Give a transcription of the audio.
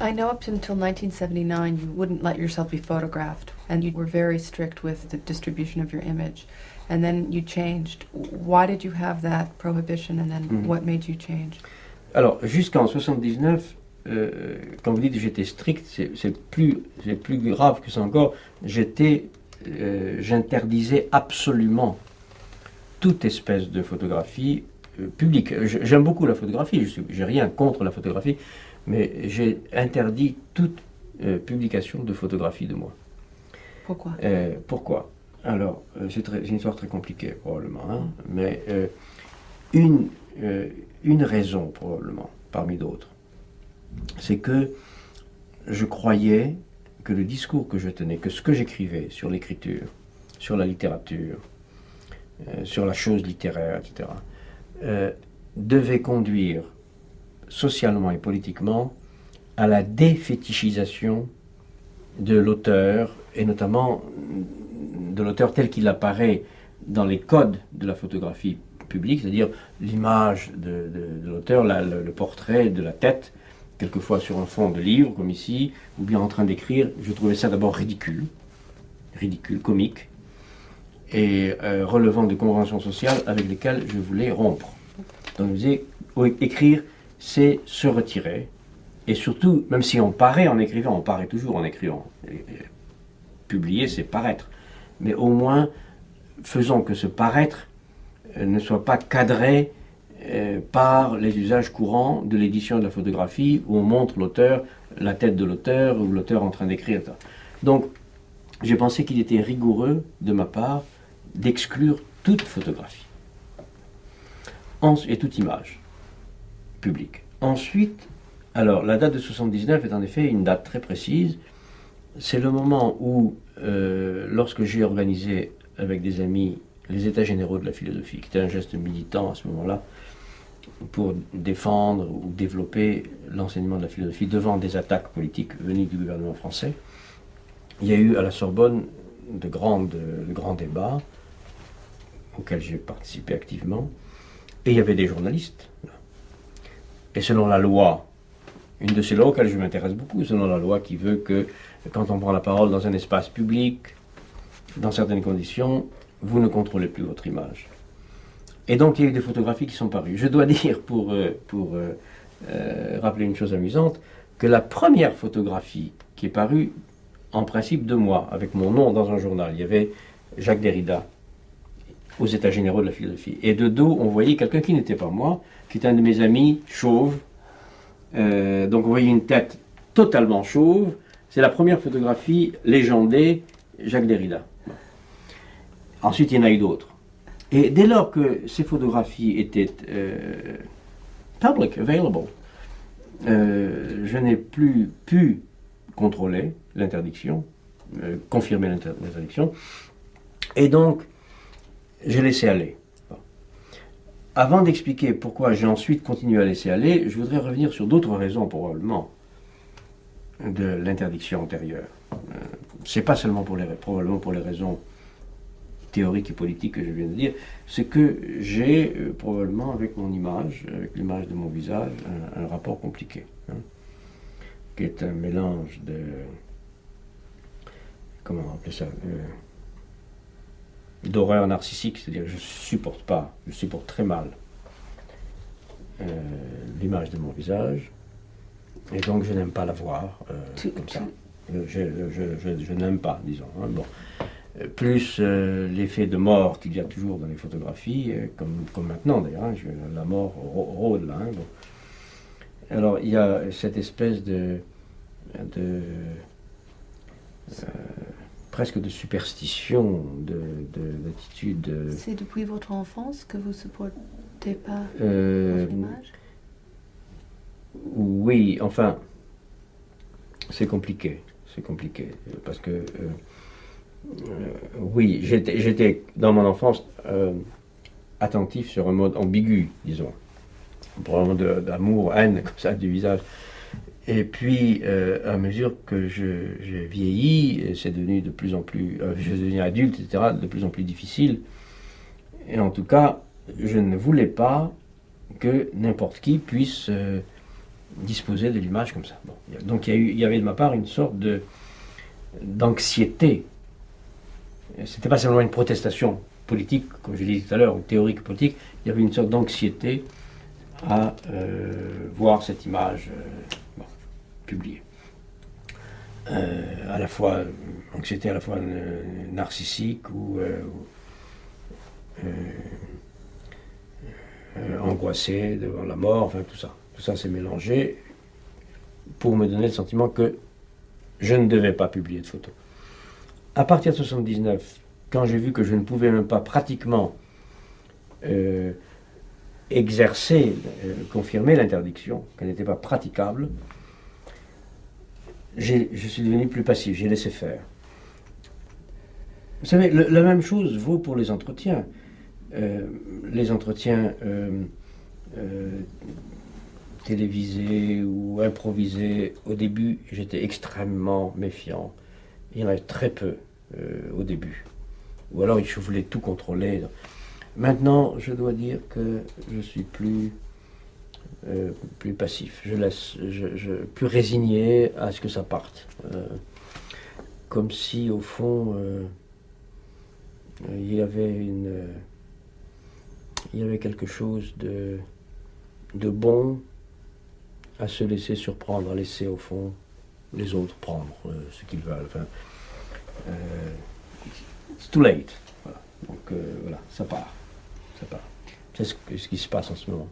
I know up until 1979 you wouldn't let yourself be photographed, and you were very strict with the distribution of your image. And then you changed. Why did you have that prohibition, and then what made you change? Alors, jusqu'en 79, quand vous dites que j'étais strict, c'est plus grave que ça encore. J'interdisais absolument toute espèce de photographie publique. J'aime beaucoup la photographie, j'ai rien contre la photographie, mais j'ai interdit toute publication de photographie de moi. Pourquoi? Pourquoi? Alors, c'est une histoire très compliquée, probablement, hein, mais une raison, probablement, parmi d'autres, c'est que je croyais que le discours que je tenais, que ce que j'écrivais sur l'écriture, sur la littérature, sur la chose littéraire, etc., devait conduire socialement et politiquement à la défétichisation de l'auteur, et notamment de l'auteur tel qu'il apparaît dans les codes de la photographie publique, c'est-à-dire l'image de l'auteur, le portrait de la tête, quelquefois sur un fond de livre, comme ici, ou bien en train d'écrire. Je trouvais ça d'abord ridicule, comique, et relevant de conventions sociales avec lesquelles je voulais rompre. Donc je disais, écrire, c'est se retirer, et surtout, même si on paraît en écrivant, on paraît toujours en écrivant. Publier, c'est paraître. Mais au moins, faisons que ce paraître ne soit pas cadré par les usages courants de l'édition de la photographie, où on montre l'auteur, la tête de l'auteur, ou l'auteur en train d'écrire. Donc, j'ai pensé qu'il était rigoureux, de ma part, d'exclure toute photographie et toute image publique. Ensuite, alors, la date de 79 est en effet une date très précise. C'est le moment où, lorsque j'ai organisé avec des amis les États généraux de la philosophie, qui était un geste militant à ce moment-là, pour défendre ou développer l'enseignement de la philosophie devant des attaques politiques venues du gouvernement français, il y a eu à la Sorbonne de grands débats auxquels j'ai participé activement, et il y avait des journalistes. Et selon la loi, une de ces lois auxquelles je m'intéresse beaucoup, selon la loi qui veut que quand on prend la parole dans un espace public, dans certaines conditions, vous ne contrôlez plus votre image. Et donc il y a eu des photographies qui sont parues. Je dois dire, pour rappeler une chose amusante, que la première photographie qui est parue, en principe de moi, avec mon nom dans un journal, il y avait Jacques Derrida, aux États généraux de la philosophie. Et de dos, on voyait quelqu'un qui n'était pas moi, qui était un de mes amis, chauve. Donc on voyait une tête totalement chauve. C'est la première photographie légendée, Jacques Derrida. Ensuite, il y en a eu d'autres. Et dès lors que ces photographies étaient public, available, je n'ai plus pu contrôler l'interdiction, confirmer l'interdiction, et donc j'ai laissé aller. Bon. Avant d'expliquer pourquoi j'ai ensuite continué à laisser aller, je voudrais revenir sur d'autres raisons probablement de l'interdiction antérieure. C'est pas seulement probablement pour les raisons théoriques et politiques que je viens de dire, c'est que j'ai probablement avec mon image, avec l'image de mon visage, un rapport compliqué, hein, qui est un mélange de, comment appeler ça, d'horreur narcissique, c'est-à-dire je supporte très mal l'image de mon visage, et donc je n'aime pas la voir comme ça. Je n'aime pas, disons. Hein, bon. Plus l'effet de mort qu'il y a toujours dans les photographies, comme maintenant d'ailleurs, hein, la mort rôde là. Hein, bon. Alors il y a cette espèce presque de superstition, d'attitude. C'est depuis votre enfance que vous ne supportez pas votre image? Oui, enfin, c'est compliqué, parce que oui, j'étais dans mon enfance attentif sur un mode ambigu, disons, probablement d'amour, haine, comme ça, du visage. Et puis, à mesure que j'ai vieilli, c'est devenu de plus en plus, je suis devenu adulte, etc., de plus en plus difficile. Et en tout cas, je ne voulais pas que n'importe qui puisse disposer de l'image comme ça. Bon. Donc il y avait de ma part une sorte d'anxiété. C'était pas seulement une protestation politique, comme je l'ai dit tout à l'heure, ou théorique politique, il y avait une sorte d'anxiété à voir cette image publiée. À la fois, anxiété à la fois narcissique ou angoissé devant la mort, enfin tout ça. Tout ça s'est mélangé pour me donner le sentiment que je ne devais pas publier de photos. À partir de 1979, quand j'ai vu que je ne pouvais même pas pratiquement exercer, confirmer l'interdiction, qu'elle n'était pas praticable, je suis devenu plus passif, j'ai laissé faire. Vous savez, la même chose vaut pour les entretiens. Les entretiens télévisés ou improvisés, au début, j'étais extrêmement méfiant. Il y en avait très peu au début. Ou alors, je voulais tout contrôler. Maintenant, je dois dire que je suis plus passif. Je laisse, plus résigné à ce que ça parte. Comme si, au fond, il y avait quelque chose de bon à se laisser surprendre, à laisser, au fond, les autres prendre ce qu'ils veulent. Enfin, it's too late. Voilà. Donc voilà, ça part. C'est ce qui se passe en ce moment.